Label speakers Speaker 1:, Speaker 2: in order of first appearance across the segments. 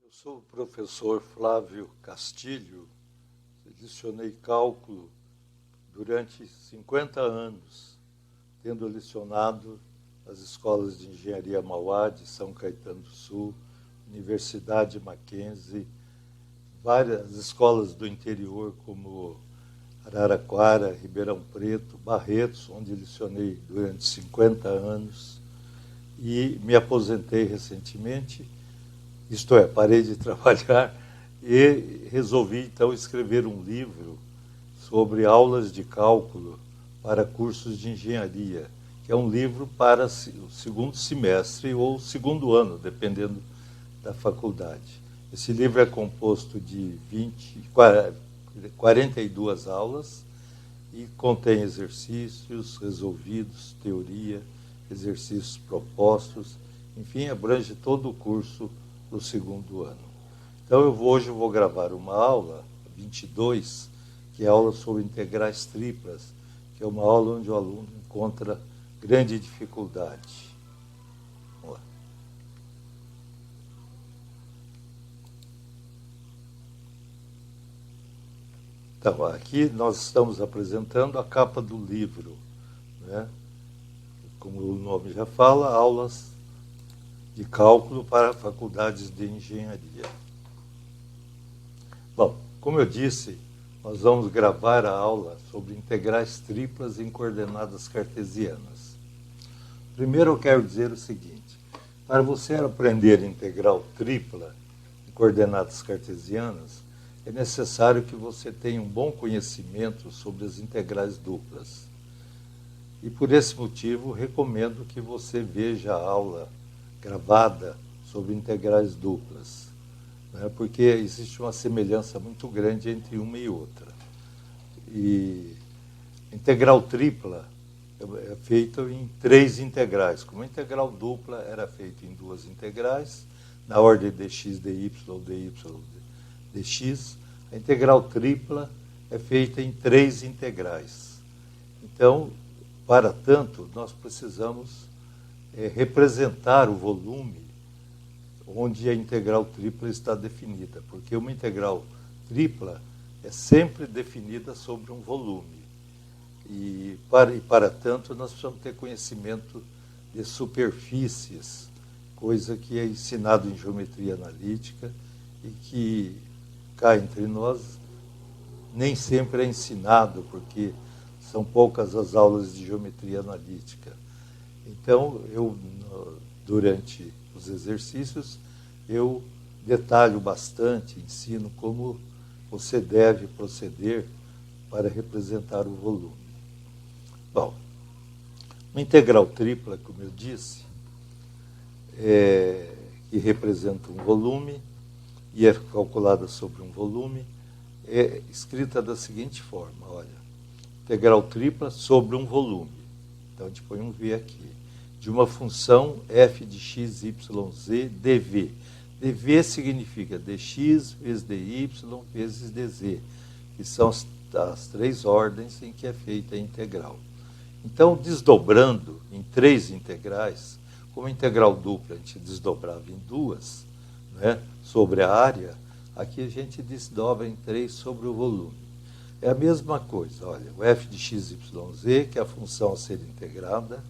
Speaker 1: Eu sou o professor Flávio Castilho, lecionei cálculo durante 50 anos, tendo lecionado nas escolas de engenharia Mauá, de São Caetano do Sul, Universidade Mackenzie, várias escolas do interior, como Araraquara, Ribeirão Preto, Barretos, onde lecionei durante 50 anos, e me aposentei recentemente, isto é, parei de trabalhar e resolvi, então, escrever um livro sobre aulas de cálculo para cursos de engenharia, que é um livro para o segundo semestre ou segundo ano, dependendo da faculdade. Esse livro é composto de 42 aulas e contém exercícios resolvidos, teoria, exercícios propostos, enfim, abrange todo o curso do segundo ano. Então, hoje eu vou gravar uma aula, 22, que é a aula sobre integrais triplas, que é uma aula onde o aluno encontra grande dificuldade. Vamos lá. Então, aqui nós estamos apresentando a capa do livro, né? Como o nome já fala, aulas de cálculo para faculdades de engenharia. Bom, como eu disse, nós vamos gravar a aula sobre integrais triplas em coordenadas cartesianas. Primeiro eu quero dizer o seguinte: para você aprender integral tripla em coordenadas cartesianas, é necessário que você tenha um bom conhecimento sobre as integrais duplas. E por esse motivo, recomendo que você veja a aula gravada sobre integrais duplas, né? Porque existe uma semelhança muito grande entre uma e outra. E integral tripla é feita em 3 integrais. Como a integral dupla era feita em 2 integrais, na ordem dx, dy, dy, dx, a integral tripla é feita em 3 integrais. Então, para tanto, nós precisamos representar o volume onde a integral tripla está definida, porque uma integral tripla é sempre definida sobre um volume. E para tanto, nós precisamos ter conhecimento de superfícies, coisa que é ensinado em geometria analítica e que, cá entre nós, nem sempre é ensinado, porque são poucas as aulas de geometria analítica. Então, durante os exercícios, eu detalho bastante, ensino como você deve proceder para representar o volume. Bom, uma integral tripla, como eu disse, que representa um volume e é calculada sobre um volume, é escrita da seguinte forma, olha, integral tripla sobre um volume. Então, a gente põe um V aqui. De uma função f de x, y, z, dv. dv significa dx vezes dy vezes dz, que são as 3 ordens em que é feita a integral. Então, desdobrando em 3 integrais, como a integral dupla a gente desdobrava em 2, né, sobre a área, aqui a gente desdobra em 3 sobre o volume. É a mesma coisa, olha, o f de x, y, z, que é a função a ser integrada,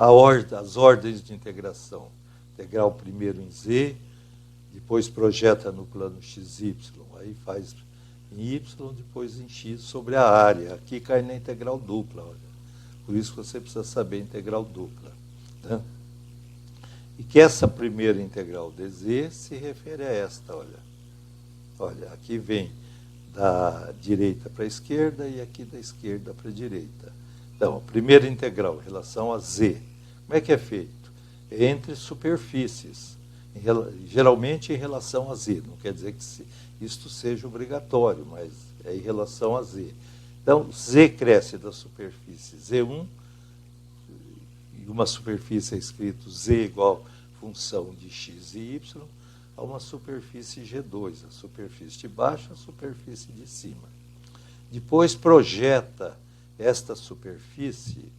Speaker 1: as ordens de integração, integral primeiro em z, depois projeta no plano xy, aí faz em y, depois em x sobre a área. Aqui cai na integral dupla, olha. Por isso você precisa saber a integral dupla, né? E que essa primeira integral dz se refere a esta, olha. Olha, aqui vem da direita para a esquerda e aqui da esquerda para a direita. Então, a primeira integral em relação a z. Como é que é feito? É entre superfícies, geralmente em relação a z. Não quer dizer que isto seja obrigatório, mas é em relação a z. Então, z cresce da superfície z1, e uma superfície é escrito z igual função de x e y, a uma superfície G2, a superfície de baixo, a superfície de cima. Depois projeta esta superfície,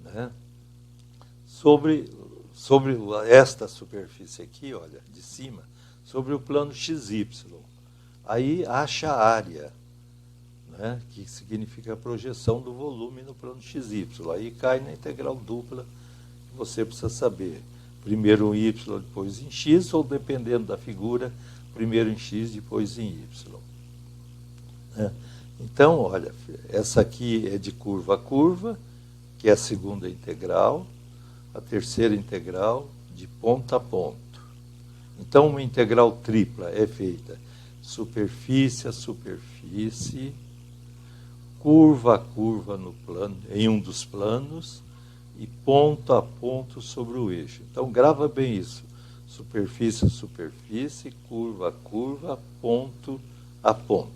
Speaker 1: né, sobre esta superfície aqui, olha, de cima, sobre o plano XY. Aí acha a área, né, que significa a projeção do volume no plano XY. Aí cai na integral dupla, que você precisa saber. Primeiro em Y, depois em X, ou dependendo da figura, primeiro em X, depois em Y. Né? Então, olha, essa aqui é de curva a curva, que é a segunda integral, a terceira integral de ponto a ponto. Então, uma integral tripla é feita superfície a superfície, curva a curva no plano, em um dos planos, e ponto a ponto sobre o eixo. Então, grava bem isso. Superfície a superfície, curva a curva, ponto a ponto.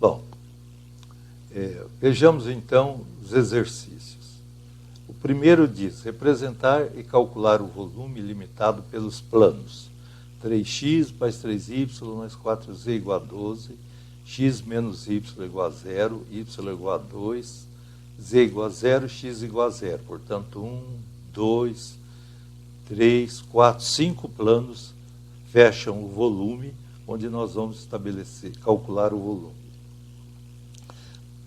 Speaker 1: Bom, vejamos então os exercícios. O primeiro diz, representar e calcular o volume limitado pelos planos. 3x mais 3y mais 4z igual a 12, x menos y igual a 0, y igual a 2, z igual a 0, x igual a 0. Portanto, 1, 2, 3, 4, 5 planos fecham o volume, onde nós vamos calcular o volume.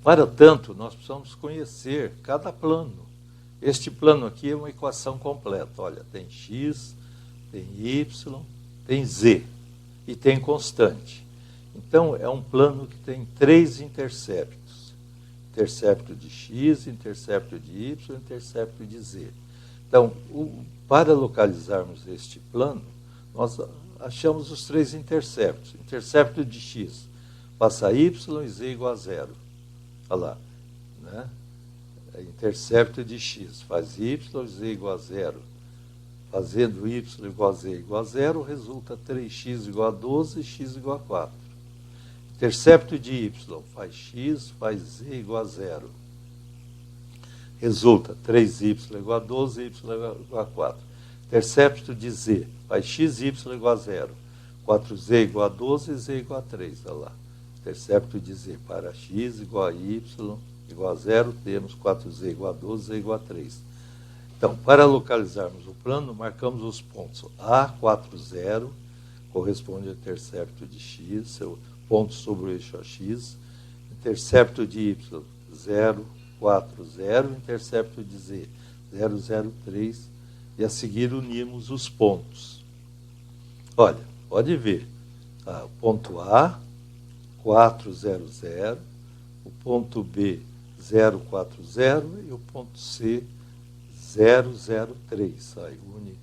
Speaker 1: Para tanto, nós precisamos conhecer cada plano. Este plano aqui é uma equação completa. Olha, tem x, tem y, tem z e tem constante. Então, é um plano que tem 3 interceptos. Intercepto de x, intercepto de y, intercepto de z. Então, para localizarmos este plano, nós achamos os 3 interceptos. Intercepto de x passa y e z igual a 0. Olha lá, né? Intercepto de x faz y, z igual a 0. Fazendo y igual a z igual a 0, resulta 3x igual a 12, x igual a 4. Intercepto de y faz x, faz z igual a 0. Resulta 3y igual a 12, y igual a 4. Intercepto de z faz x, y igual a 0. 4z igual a 12, z igual a 3. Olha lá. Intercepto de z para x igual a y igual a 0, temos 4z igual a 12, z igual a 3. Então, para localizarmos o plano, marcamos os pontos A, 4, 0, corresponde ao intercepto de x, seu ponto sobre o eixo AX, intercepto de y, 0, 4, 0, intercepto de z, 0, 0, 3, e a seguir unimos os pontos. Olha, pode ver, o ponto A, 4, 0, 0, o ponto B, 0, 4, 0, e o ponto C, 0, 0, 3. Aí une,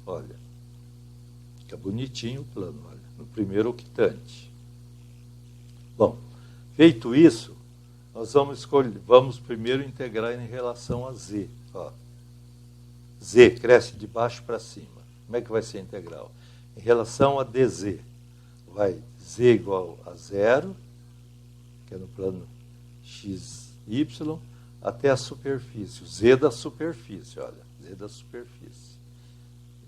Speaker 1: olha, fica bonitinho o plano, olha, no primeiro octante. Bom, feito isso, nós vamos primeiro integrar em relação a z. Ó. Z cresce de baixo para cima. Como é que vai ser a integral? Em relação a dz, vai z igual a 0, que é no plano xy, até a superfície, o z da superfície, olha, z da superfície.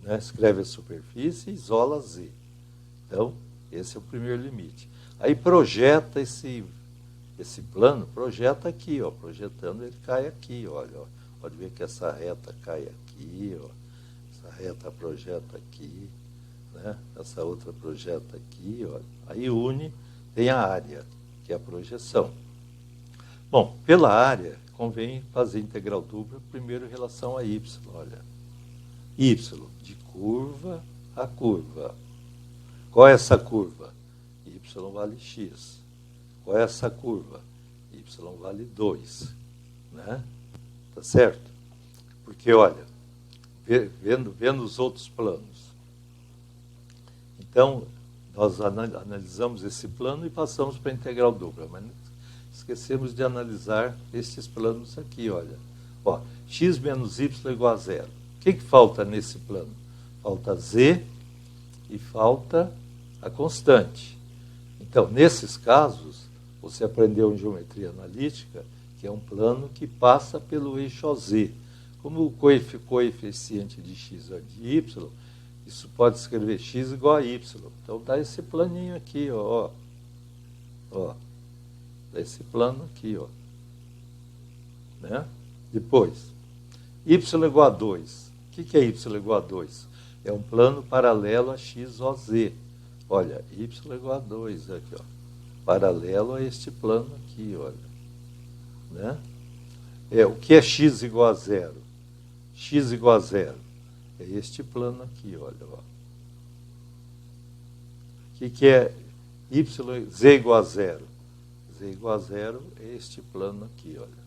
Speaker 1: Né? Escreve a superfície e isola z. Então, esse é o primeiro limite. Aí projeta esse plano, projeta aqui, ó, projetando, ele cai aqui, olha, ó. Pode ver que essa reta cai aqui, ó, essa reta projeta aqui, né? Essa outra projeta aqui, ó. Aí une, tem a área, que é a projeção. Bom, pela área, convém fazer integral dupla primeiro em relação a y, olha. Y, de curva a curva. Qual é essa curva? Y vale x. Qual é essa curva? Y vale 2. Né? Tá certo? Porque, olha, vendo os outros planos. Então, nós analisamos esse plano e passamos para a integral dupla, mas esquecemos de analisar estes planos aqui, olha. Ó, x menos y igual a 0. O que falta nesse plano? Falta z e falta a constante. Então, nesses casos, você aprendeu em geometria analítica que é um plano que passa pelo eixo OZ. Como o coeficiente de x é de y, isso pode escrever x igual a y. Então, dá esse planinho aqui, ó. Ó. Dá esse plano aqui, ó. Né? Depois, y igual a 2. O que é y igual a 2? É um plano paralelo a x, o, z. Olha, y igual a 2 aqui, ó. Paralelo a este plano aqui, olha. Né? O que é x igual a 0? X igual a 0. É este plano aqui, olha. Ó. O que é z igual a 0? Z igual a 0 é este plano aqui, olha.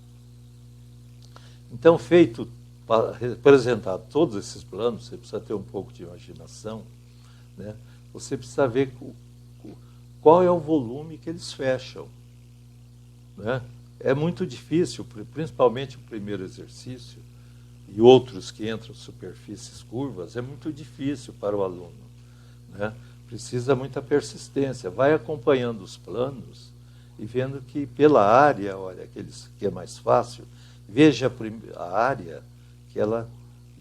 Speaker 1: Então, feito para representar todos esses planos, você precisa ter um pouco de imaginação, né? Você precisa ver qual é o volume que eles fecham. Né? É muito difícil, principalmente o primeiro exercício, e outros que entram superfícies curvas, é muito difícil para o aluno. Né? Precisa muita persistência. Vai acompanhando os planos e vendo que pela área, olha, aqueles que é mais fácil, veja a área que ela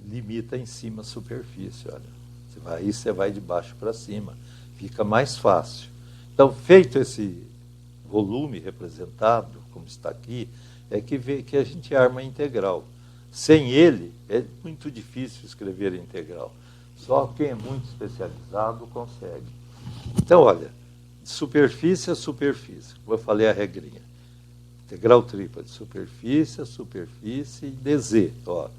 Speaker 1: limita em cima a superfície. Olha. Aí você vai de baixo para cima. Fica mais fácil. Então, feito esse volume representado, como está aqui, é que a gente arma a integral. Sem ele, é muito difícil escrever a integral. Só quem é muito especializado consegue. Então, olha, de superfície a superfície, como eu falei a regrinha. Integral tripla de superfície a superfície e dz. Ó,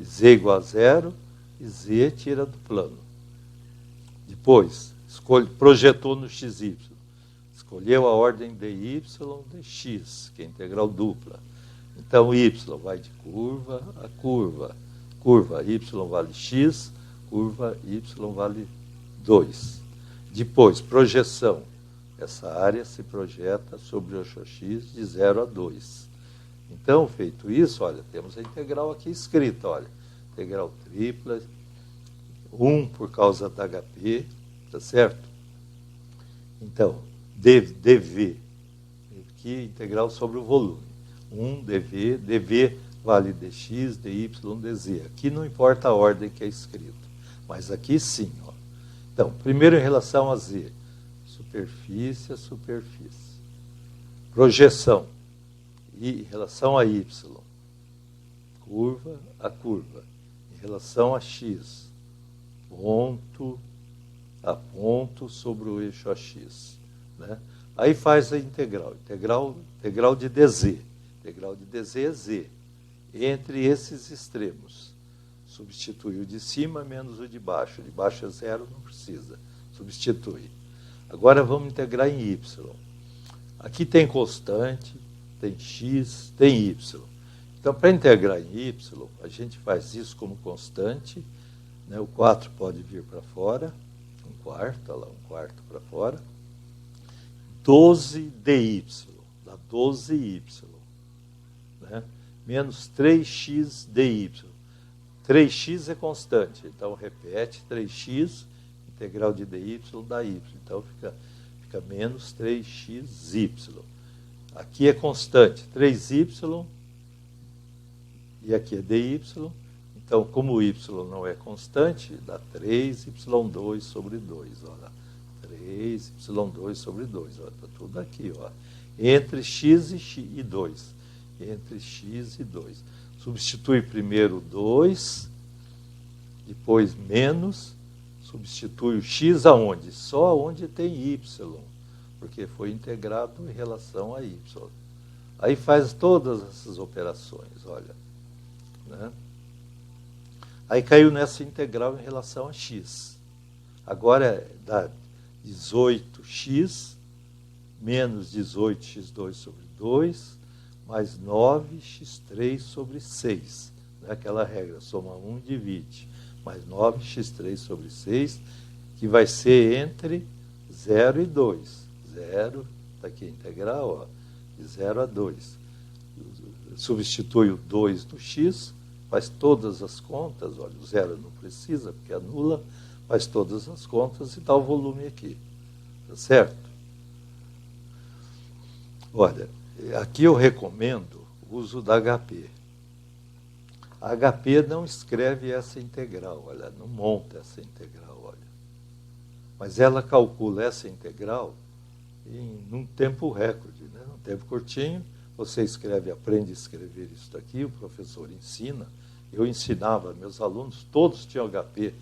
Speaker 1: z igual a 0 e z tira do plano. Depois, projetou no xy. Escolheu a ordem dy, dx, que é integral dupla. Então, y vai de curva a curva. Curva y vale x, curva y vale 2. Depois, projeção. Essa área se projeta sobre o eixo x de 0 a 2. Então, feito isso, olha, temos a integral aqui escrita, olha. Integral tripla, 1 por causa da HP, tá certo? Então, dv, aqui integral sobre o volume. 1 dv vale dx, dy, dz. Aqui não importa a ordem que é escrito, mas aqui sim. Ó. Então, primeiro em relação a z, superfície a superfície. Projeção, e em relação a y, curva a curva. Em relação a x, ponto a ponto sobre o eixo AX. Né? Aí faz a integral de dz. Integral de dz é z. Entre esses extremos. Substitui o de cima menos o de baixo. De baixo é 0, não precisa. Substitui. Agora vamos integrar em y. Aqui tem constante, tem x, tem y. Então, para integrar em y, a gente faz isso como constante. Né? O 4 pode vir para fora. Um quarto, olha lá, um quarto para fora. 12 dy, dá 12y. Né? Menos 3x dy. 3x é constante, então repete 3x, integral de dy dá y. Então fica menos 3xy. Aqui é constante, 3y, e aqui é dy. Então, como o y não é constante, dá 3y2 sobre 2. Olha, 3y2 sobre 2. Está tudo aqui. Ó. Entre x e 2. Entre x e 2. Substitui primeiro 2, depois menos, substitui o x aonde? Só onde tem y, porque foi integrado em relação a y. Aí faz todas essas operações, olha. Né? Aí caiu nessa integral em relação a x. Agora dá 18x menos 18x2 sobre 2, mais 9x3 sobre 6. Não é aquela regra, soma 1, divide. Mais 9x3 sobre 6, que vai ser entre 0 e 2. 0, está aqui a integral, ó, de 0 a 2. Substitui o 2 do x, faz todas as contas, olha, o 0 não precisa, porque anula, faz todas as contas e dá o volume aqui. Tá certo? Olha, aqui eu recomendo o uso da HP. A HP não escreve essa integral, olha, não monta essa integral, olha. Mas ela calcula essa integral num tempo recorde, né? Num tempo curtinho, você aprende a escrever isso daqui, o professor ensina. Eu ensinava, meus alunos todos tinham HP,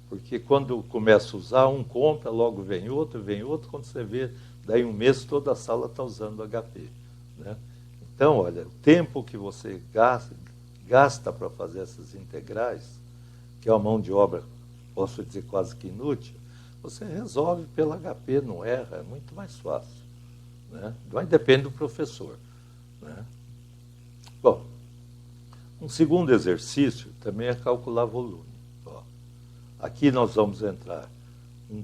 Speaker 1: Porque quando começa a usar, um compra, logo vem outro, quando você vê, daí um mês toda a sala está usando HP. Né? Então, olha, o tempo que você gasta para fazer essas integrais, que é uma mão de obra, posso dizer, quase que inútil, você resolve pela HP, não erra, é muito mais fácil. Né? Mas depende do professor. Né? Bom, um segundo exercício também é calcular volume. Ó, aqui nós vamos entrar,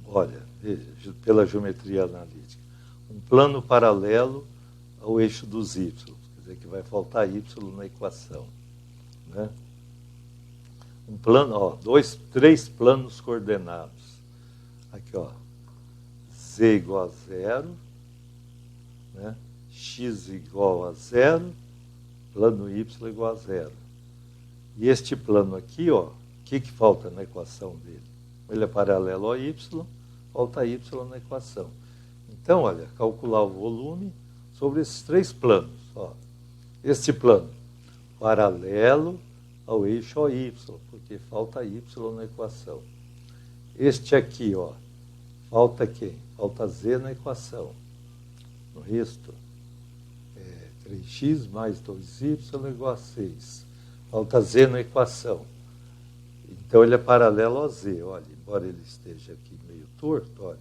Speaker 1: olha, veja, pela geometria analítica, um plano paralelo ao eixo dos y, quer dizer que vai faltar y na equação. Né? Um plano, ó, três planos coordenados. Aqui, ó, z igual a 0, né? X igual a 0, plano y igual a 0. E este plano aqui, ó, o que falta na equação dele? Ele é paralelo ao y, falta y na equação. Então, olha, calcular o volume sobre esses três planos. Ó. Este plano, paralelo ao eixo OY, porque falta y na equação. Este aqui, ó, falta quem? Falta z na equação. No resto, 3x mais 2y igual a 6. Falta z na equação. Então, ele é paralelo a z. Olha, embora ele esteja aqui meio torto, olha.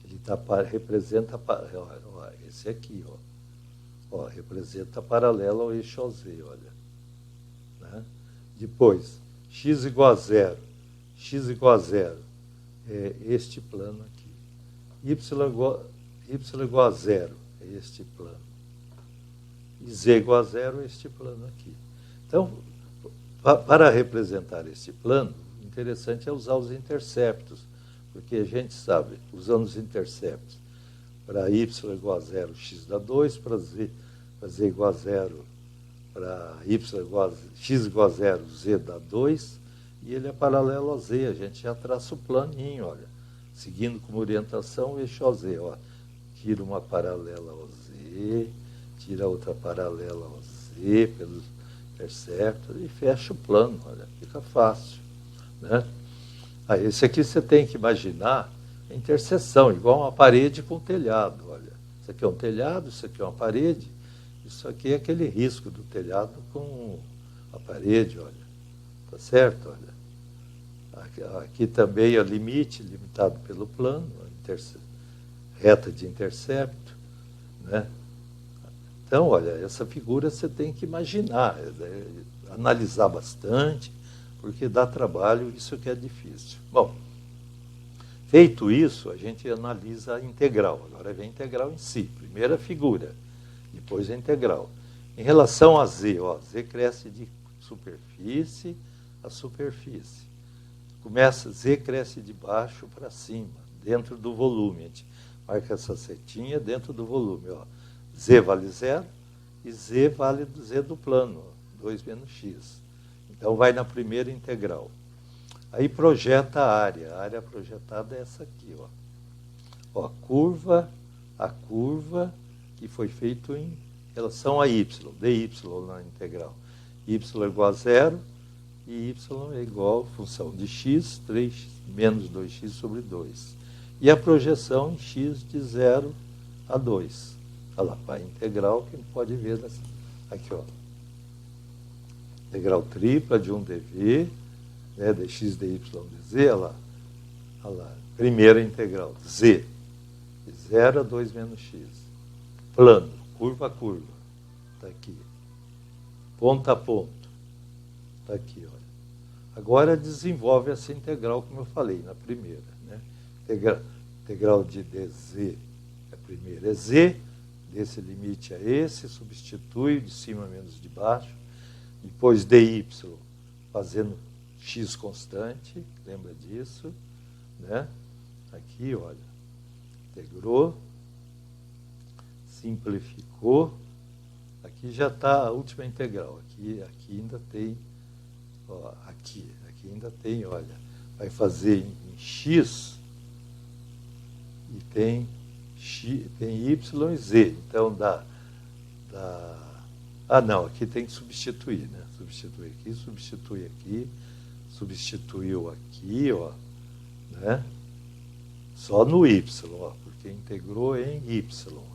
Speaker 1: Ele representa, ó, esse aqui, ó, representa paralelo ao eixo OZ, olha. Né? Depois, x igual a 0. X igual a 0 é este plano aqui. Y igual a 0 é este plano. E z igual a 0 é este plano aqui. Então, para representar este plano, o interessante é usar os interceptos, porque a gente sabe, usando os interceptos, para y igual a 0, x dá 2, para z igual a 0, para x igual a 0, z dá 2, e ele é paralelo a z. A gente já traça o planinho, olha, seguindo como orientação o eixo OZ. Ó. Tira uma paralela ao z, tira outra paralela ao z pelos interceptos e fecha o plano, olha, fica fácil. Né? Esse aqui você tem que imaginar a interseção, igual uma parede com um telhado. Olha, isso aqui é um telhado, isso aqui é uma parede, isso aqui é aquele risco do telhado com a parede, olha. Tá certo? Olha. Aqui também é limite, limitado pelo plano, reta de intercepto. Né? Então, olha, essa figura você tem que imaginar, analisar bastante, porque dá trabalho, isso que é difícil. Bom, feito isso, a gente analisa a integral. Agora vem a integral em si. Primeiro a figura, depois a integral. Em relação a z, ó, z cresce de superfície a superfície. Z cresce de baixo para cima, dentro do volume. A gente marca essa setinha dentro do volume. Ó. Z vale 0 e z vale do z do plano, 2 menos x. Então, vai na primeira integral. Aí projeta a área projetada é essa aqui. Ó, a curva que foi feita em relação a y, dy na integral. Y é igual a 0 e y é igual a função de x, 3 menos 2x sobre 2. E a projeção em x de 0 a 2. Olha lá, a integral que a gente pode ver aqui, ó. Integral tripla de 1 dv, né, dx, dy, dz, olha lá. Primeira integral, z, de 0 a 2 menos x. Plano, curva a curva, está aqui. Ponto a ponto, está aqui, olha. Agora desenvolve essa integral, como eu falei, na primeira. Né? Integral de dz, a primeira é z, desse limite é esse, substitui de cima menos de baixo. Depois dy, fazendo x constante, lembra disso, né? Aqui, olha, integrou, simplificou, aqui já está a última integral, aqui ainda tem, ó, aqui ainda tem, olha, vai fazer em x e tem y e z, então dá não, aqui tem que substituir, né? Substitui aqui, substituiu aqui, ó, né? Só no y, ó, porque integrou em y.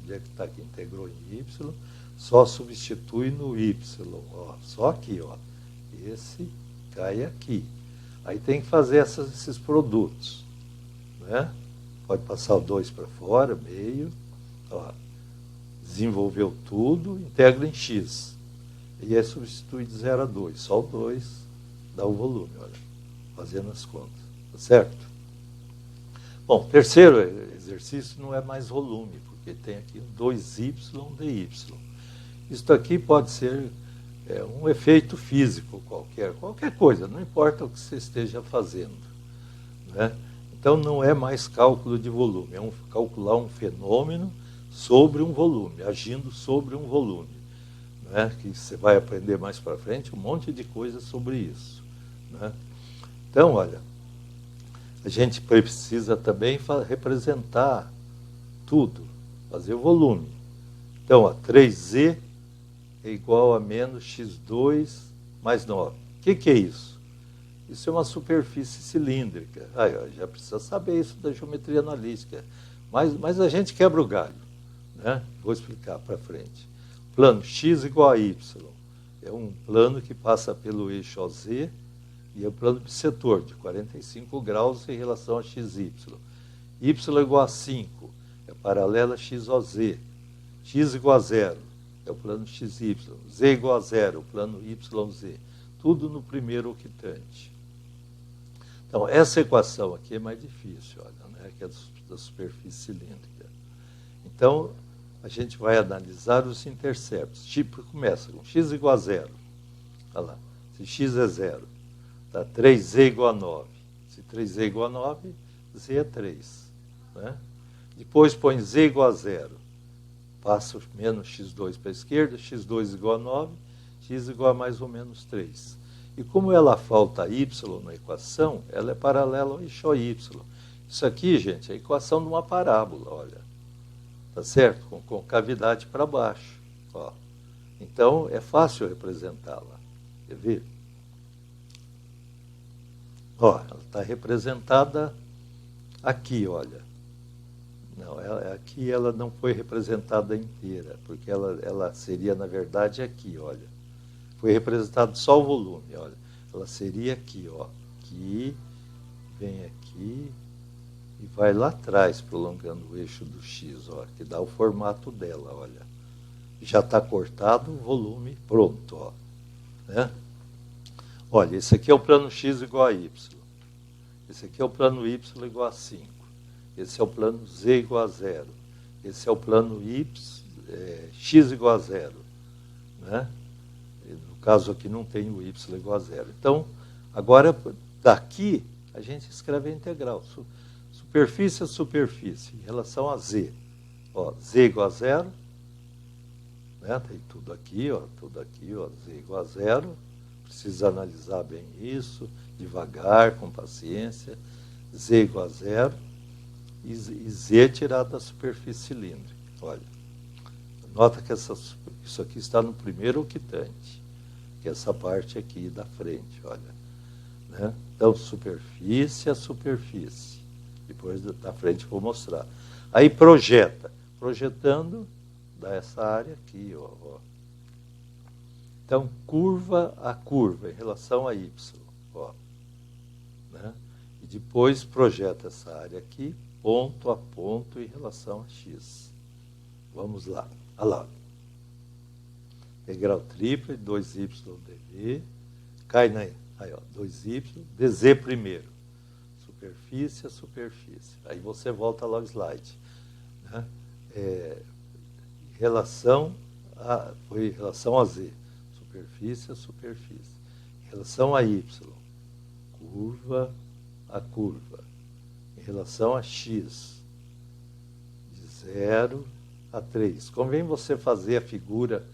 Speaker 1: Onde é que está que integrou em y? Só substitui no y, ó, só aqui, ó. Esse cai aqui. Aí tem que fazer esses produtos, né? Pode passar o 2 para fora, meio, ó. Desenvolveu tudo, integra em x. E aí substitui de 0 a 2. Só o 2 dá o volume, olha, fazendo as contas, tá certo? Bom, terceiro exercício não é mais volume, porque tem aqui 2y dy. Isso aqui pode ser um efeito físico qualquer coisa, não importa o que você esteja fazendo, né? Então não é mais cálculo de volume, é calcular um fenômeno sobre um volume, agindo sobre um volume, né? Que você vai aprender mais para frente um monte de coisas sobre isso, né? Então, olha, a gente precisa também representar tudo, fazer o volume. Então, ó, 3z é igual a menos x2 mais 9. O que é isso? Isso é uma superfície cilíndrica. Já precisa saber isso da geometria analítica. Mas a gente quebra o galho, né? Vou explicar para frente. Plano x igual a y. É um plano que passa pelo eixo OZ e é o plano bissetor, de 45 graus em relação a xy. Y igual a 5, é paralelo a XOZ. X igual a 0, é o plano XY. Z igual a 0, o plano YZ. Tudo no primeiro octante. Então, essa equação aqui é mais difícil, olha, né, que é da superfície cilíndrica. Então, a gente vai analisar os interceptos. Tipo, começa com x igual a 0. Olha lá, se x é 0, tá 3z igual a 9. Se 3z é igual a 9, z é 3. Né? Depois põe z igual a 0. Passa menos x2 para a esquerda, x2 igual a 9, x igual a mais ou menos 3. E como ela falta y na equação, ela é paralela ao eixo y. Isso aqui, gente, é a equação de uma parábola, olha. Tá certo? Com cavidade para baixo. Ó. Então, é fácil representá-la. Quer ver? Ó, ela está representada aqui, olha. Não, aqui ela não foi representada inteira, porque ela seria, na verdade, aqui, olha. Foi representado só o volume, olha. Ela seria aqui, ó. Aqui, vem aqui e vai lá atrás, prolongando o eixo do x, ó, que dá o formato dela, olha. Já está cortado o volume pronto, ó. Né? Olha, esse aqui é o plano x igual a y. Esse aqui é o plano y igual a 5. Esse é o plano z igual a 0. Esse é o plano x igual a 0. Né? No caso aqui não tem o y igual a 0. Então, agora, daqui, a gente escreve a integral. Superfície a superfície, em relação a z. Ó, z igual a 0. Né? Tem tudo aqui, ó, z igual a 0. Precisa analisar bem isso, devagar, com paciência. Z igual a 0. E z tirado da superfície cilíndrica. Olha, nota que isso aqui está no primeiro octante, que é essa parte aqui da frente, olha. Né? Então, superfície a superfície. Depois da frente vou mostrar. Aí projeta. Projetando, dá essa área aqui, ó. Então, curva a curva em relação a y. Ó. Né? E depois projeta essa área aqui, ponto a ponto em relação a x. Vamos lá. Olha lá. Integral tripla, 2y dv. Cai na... Aí, ó, 2y, dz primeiro. Superfície a superfície. Aí você volta lá ao slide. Né? Foi em relação a z. Superfície a superfície. Em relação a y. Curva a curva. Em relação a x, de 0 a 3. Convém você fazer a figura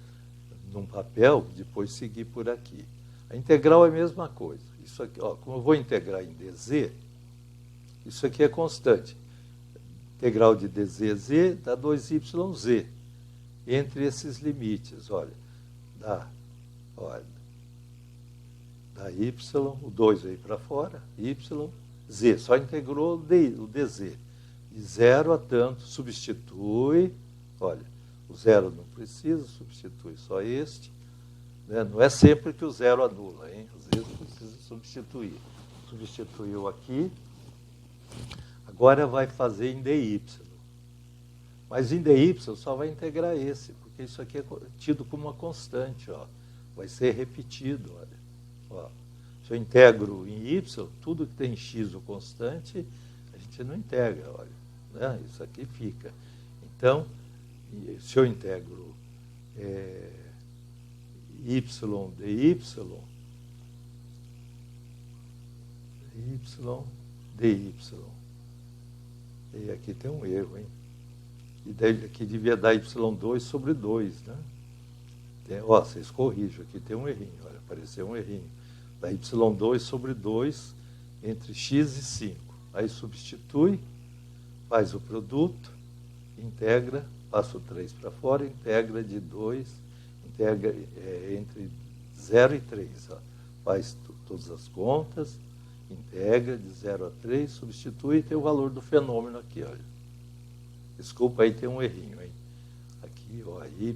Speaker 1: num papel, depois seguir por aqui. A integral é a mesma coisa. Isso aqui, ó, como eu vou integrar em dz, isso aqui é constante. Integral de dz dá 2yz. Entre esses limites, olha, dá dá y, o 2 veio para fora, y, z, só integrou o dz. De 0 a tanto, substitui, olha, o 0 não precisa, substitui só este. Né? Não é sempre que o 0 anula, hein? Às vezes precisa substituir. Substituiu aqui, agora vai fazer em dy. Mas em dy só vai integrar esse, porque isso aqui é tido como uma constante, ó. Vai ser repetido, olha. Ó. Se eu integro em y, tudo que tem x ou constante, a gente não integra, olha. Né? Isso aqui fica. Então, se eu integro y dy, e aqui tem um erro, hein? E aqui devia dar y2 sobre 2, né? Ó, vocês corrijam, aqui tem um errinho, olha, apareceu um errinho. Dá y2 sobre 2 entre x e 5. Aí substitui, faz o produto, integra, passa o 3 para fora, integra de 2, integra entre 0 e 3. Ó. Faz todas as contas, integra de 0 a 3, substitui e tem o valor do fenômeno aqui, olha. Desculpa, aí tem um errinho, hein? Aqui, ó, y dy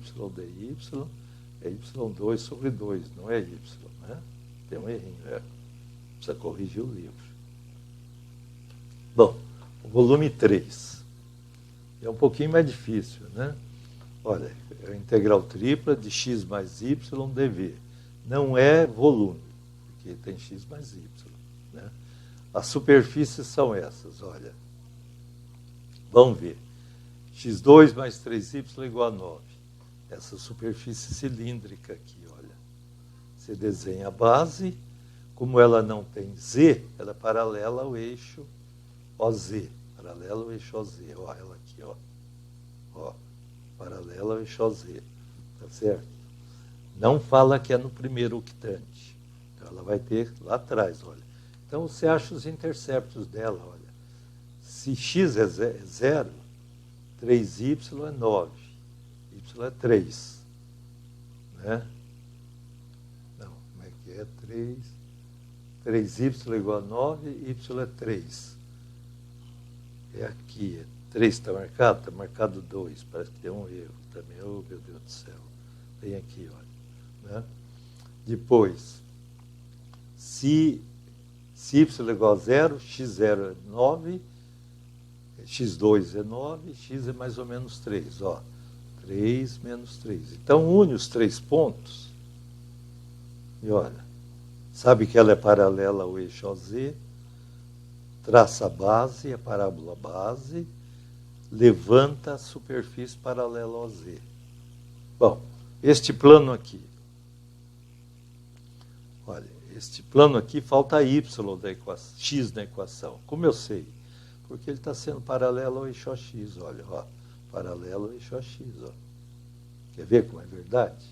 Speaker 1: é y2 sobre 2, não é y, né? Tem um errinho, precisa corrigir o livro. Bom, o volume 3 é um pouquinho mais difícil, né? Olha, é a integral tripla de x mais y dv. Não é volume, porque tem x mais y, né? As superfícies são essas, olha. Vamos ver. x2 mais 3y igual a 9. Essa superfície cilíndrica aqui, olha. Você desenha a base, como ela não tem z, ela é paralela ao eixo OZ. Paralela ao eixo OZ. Ó, ela aqui, ó. Ó, paralela ao eixo OZ. Tá certo? Não fala que é no primeiro octante. Então, ela vai ter lá atrás, olha. Então, você acha os interceptos dela, olha. Se x é 0, 3y é 9. Y é 3. Né? Não, como é que é? 3. 3y igual a 9, y é 3. É aqui. 3 está marcado? Está marcado 2. Parece que tem um erro também. Oh, meu Deus do céu. Tem aqui, olha. Né? Depois, se y é igual a 0, x0 é 9, x2 é 9, x é mais ou menos 3. Ó, 3 menos 3. Então, une os 3 pontos. E olha, sabe que ela é paralela ao eixo OZ, traça a base, a parábola base, levanta a superfície paralela ao Z. Bom, este plano aqui. Olha, este plano aqui falta y da equação, x na equação. Como eu sei? Porque ele está sendo paralelo ao eixo x, olha, ó, paralelo ao eixo x, ó. Quer ver como é verdade?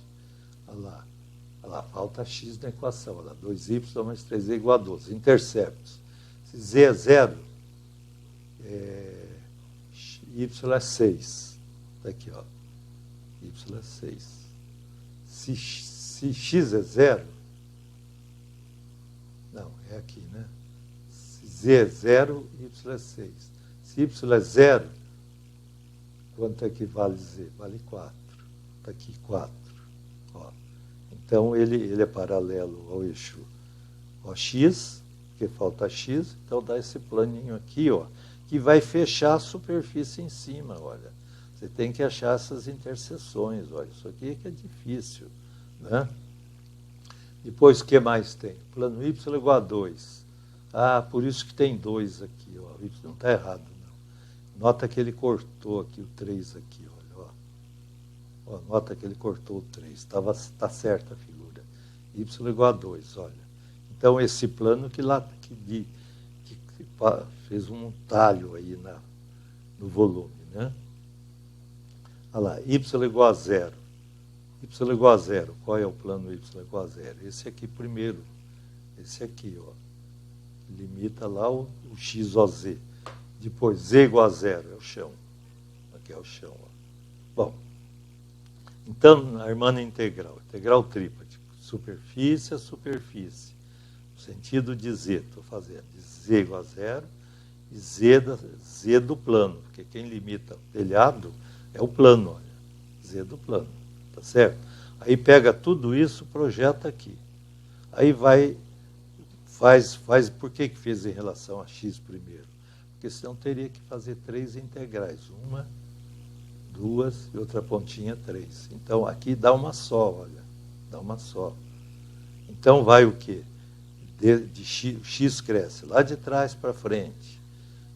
Speaker 1: Olha lá, falta x na equação, olha lá, 2y mais 3z igual a 12, interceptos. Se z é 0, y é 6, está aqui, ó, y é 6. Se x é 0, não, é aqui, né? Z é 0, y é 6. Se y é 0, quanto é que vale z? Vale 4. Está aqui 4. Ó. Então, ele é paralelo ao eixo OX, porque falta x, então dá esse planinho aqui, ó, que vai fechar a superfície em cima, olha. Você tem que achar essas interseções, olha. Isso aqui é que é difícil, né? Depois, o que mais tem? Plano y igual a 2. Ah, por isso que tem 2 aqui, ó. O y não está errado, não. Nota que ele cortou aqui o 3 aqui, olha. Ó, nota que ele cortou o 3. Está certa a figura. Y igual a 2, olha. Então, esse plano que fez um talho aí no volume, né? Olha lá, y igual a 0. Y igual a 0. Qual é o plano y igual a 0? Esse aqui primeiro. Esse aqui, ó. Limita lá o XOZ. Depois, z igual a 0, é o chão. Aqui é o chão. Ó. Bom, então, a irmã integral. Integral tripla. Superfície a superfície. sentido de Z, estou fazendo, de Z igual a zero, e Z do plano, porque quem limita o telhado é o plano, olha, Z do plano, tá certo? Aí pega tudo isso, projeta aqui. Aí faz, por que fez em relação a x primeiro? Porque senão teria que fazer 3 integrais, uma, 2 e outra pontinha 3. Então aqui dá uma só, olha, dá uma só. Então vai o quê? De x cresce lá de trás para frente.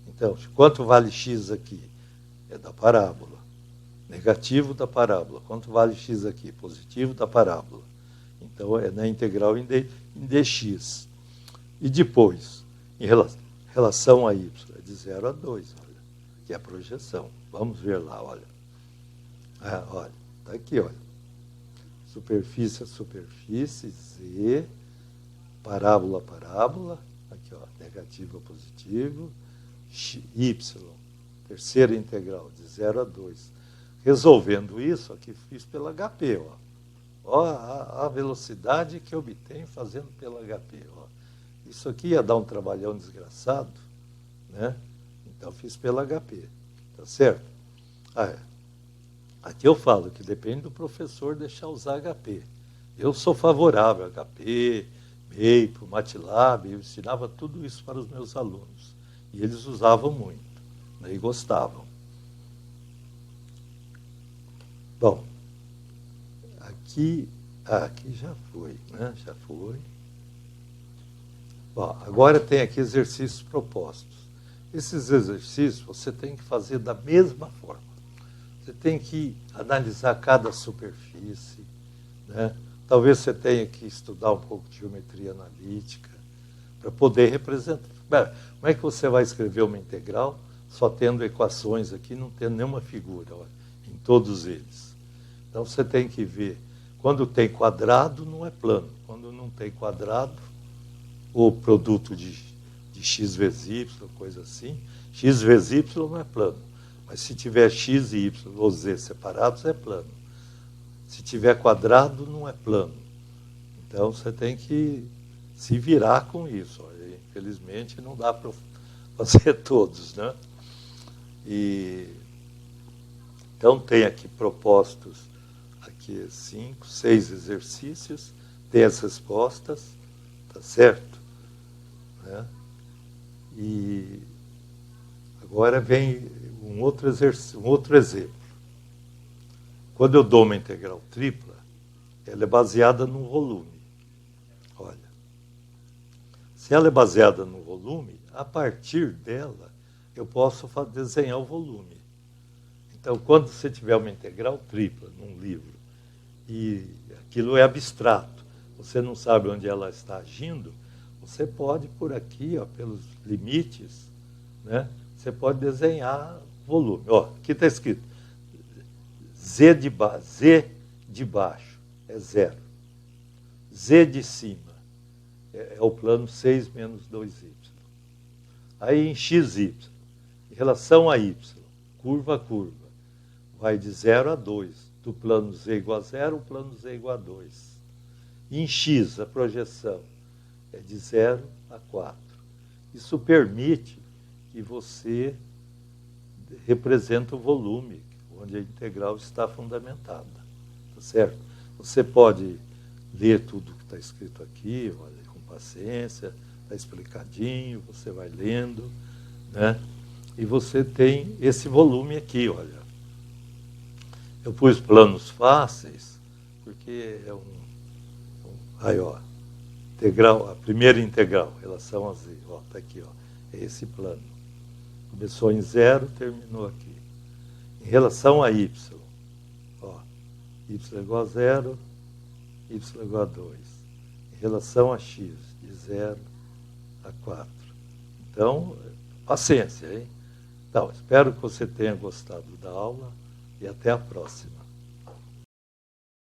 Speaker 1: Então, quanto vale x aqui? É da parábola. Negativo da parábola. Quanto vale x aqui? Positivo da parábola. Então, é na integral em dx. E depois, em relação a y, é de 0 a 2, olha, que é a projeção. Vamos ver lá, olha. Olha, está aqui, olha. Superfície a superfície, z, parábola a parábola, aqui, ó, negativo a positivo, y, terceira integral, de 0 a 2. Resolvendo isso, aqui fiz pela HP, ó. Ó, a velocidade que eu obtenho fazendo pela HP, ó. Isso aqui ia dar um trabalhão desgraçado, né? Então fiz pela HP, tá certo? Aqui eu falo que depende do professor deixar usar HP. Eu sou favorável a HP, Maple, MATLAB, eu ensinava tudo isso para os meus alunos. E eles usavam muito, né, e gostavam. Bom, aqui já foi, né? Já foi. Bom, agora tem aqui exercícios propostos. Esses exercícios você tem que fazer da mesma forma. Você tem que analisar cada superfície, né? Talvez você tenha que estudar um pouco de geometria analítica para poder representar. Como é que você vai escrever uma integral só tendo equações aqui, não tendo nenhuma figura, olha, em todos eles? Então você tem que ver. Quando tem quadrado, não é plano. Quando não tem quadrado, ou produto de x vezes y, coisa assim, x vezes y não é plano. Mas se tiver x e y ou z separados, é plano. Se tiver quadrado, não é plano. Então, você tem que se virar com isso. Infelizmente, não dá para fazer todos, né? Então, tem aqui propostos, aqui 5, 6 exercícios, tem as respostas, tá certo? Né? E agora vem um outro exercício, um outro exemplo. Quando eu dou uma integral tripla, ela é baseada no volume. Olha, se ela é baseada no volume, a partir dela, eu posso desenhar o volume. Então, quando você tiver uma integral tripla num livro, e aquilo é abstrato, você não sabe onde ela está agindo, você pode, por aqui, ó, pelos limites, né, você pode desenhar volume. Ó, aqui está escrito, Z de baixo é 0. Z de cima é o plano 6 menos 2y. Aí em xy, em relação a y, curva a curva, vai de 0 a 2. Do plano z igual a 0, o plano z igual a 2. Em x, a projeção é de 0 a 4. Isso permite que você represente o volume, onde a integral está fundamentada. Tá certo? Você pode ler tudo que está escrito aqui, olha, com paciência, está explicadinho, você vai lendo, né? E você tem esse volume aqui, olha. Eu pus planos fáceis, porque é aí, ó, integral, a primeira integral, relação a z, ó, está aqui, ó, é esse plano. Começou em 0, terminou aqui. Em relação a y, ó, y igual a 0, y igual a 2. Em relação a x, de 0 a 4. Então, paciência, hein? Então, espero que você tenha gostado da aula e até a próxima.